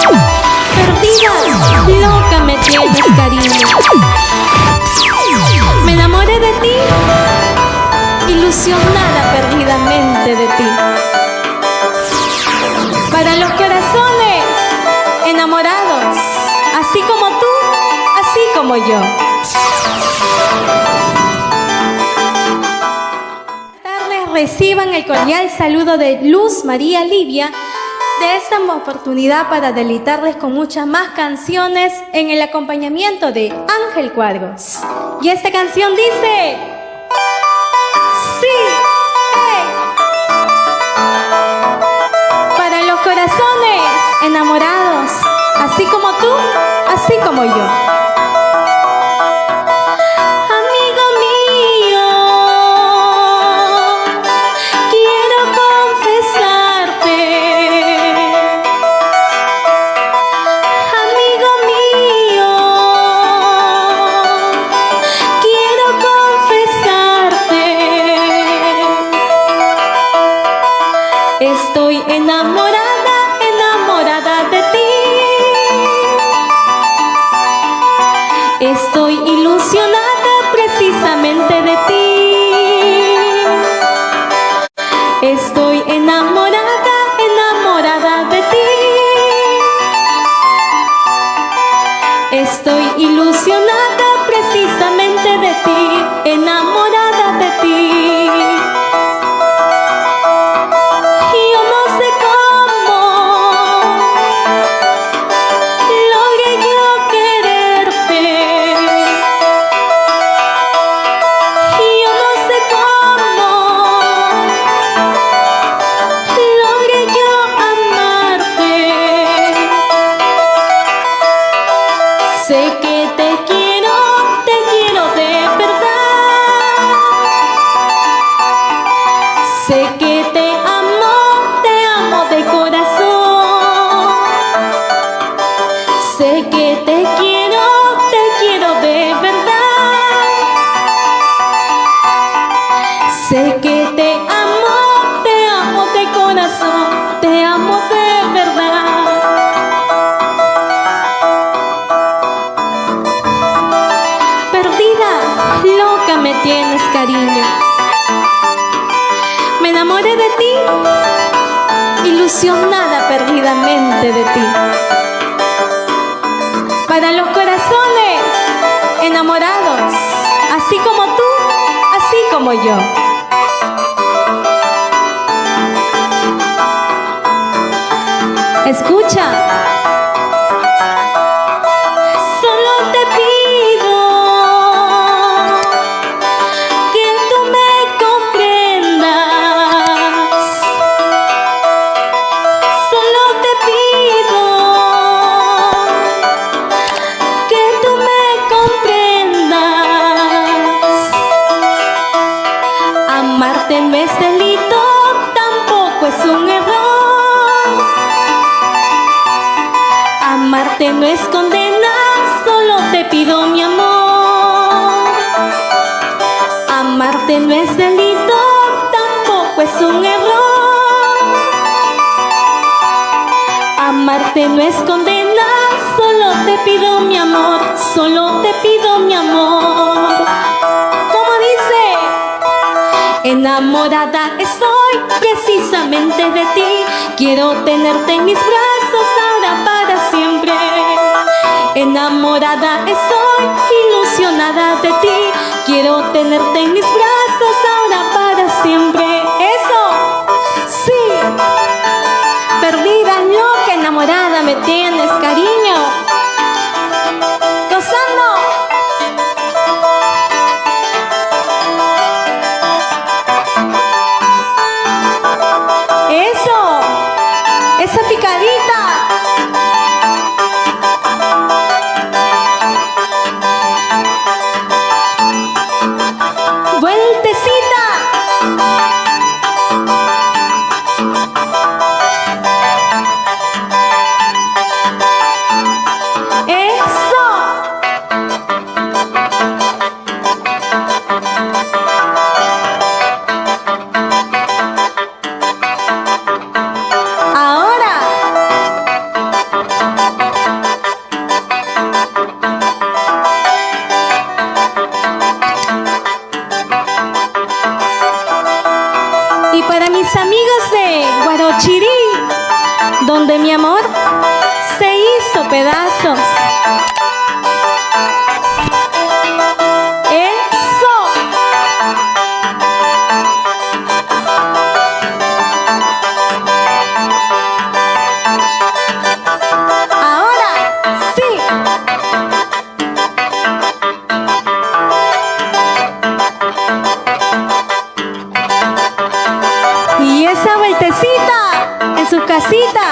Perdida, loca me tienes, cariño. Me enamoré de ti, ilusionada perdidamente de ti. Para los corazones enamorados, así como tú, así como yo. Reciban el cordial saludo de Luz María Livia de esta oportunidad para deleitarles con muchas más canciones en el acompañamiento de Ángel Cuadros. Y esta canción dice: sí, para los corazones enamorados, así como tú, así como yo. Estoy enamorada, enamorada de ti. Estoy ilusionada precisamente de ti. Estoy enamorada, enamorada de ti. Estoy ilusionada precisamente de ti, enamorada de ti. Sé que te quiero de verdad. Sé que te amo de corazón. Sé que te quiero de verdad. Sé que te amo de corazón, te amo de verdad. Loca me tienes, cariño. Me enamoré de ti, ilusionada perdidamente de ti. Para los corazones enamorados, así como tú, así como yo. Escucha. Amarte no es delito, tampoco es un error. Amarte no es condena, solo te pido mi amor. Amarte no es delito, tampoco es un error. Amarte no es condena, solo te pido mi amor, solo te pido mi amor. Enamorada estoy precisamente de ti. Quiero tenerte en mis brazos ahora para siempre. Enamorada estoy, ilusionada de ti. Quiero tenerte en mis brazos ahora para siempre. Eso, sí. Perdida, loca, enamorada me tienes, cariño. Gozando. Esa picadita. Vueltecita. mis amigos de Guarochirí, donde mi amor se hizo pedazos. ¡Eso! Ahora sí. Y esa vueltecita en su casita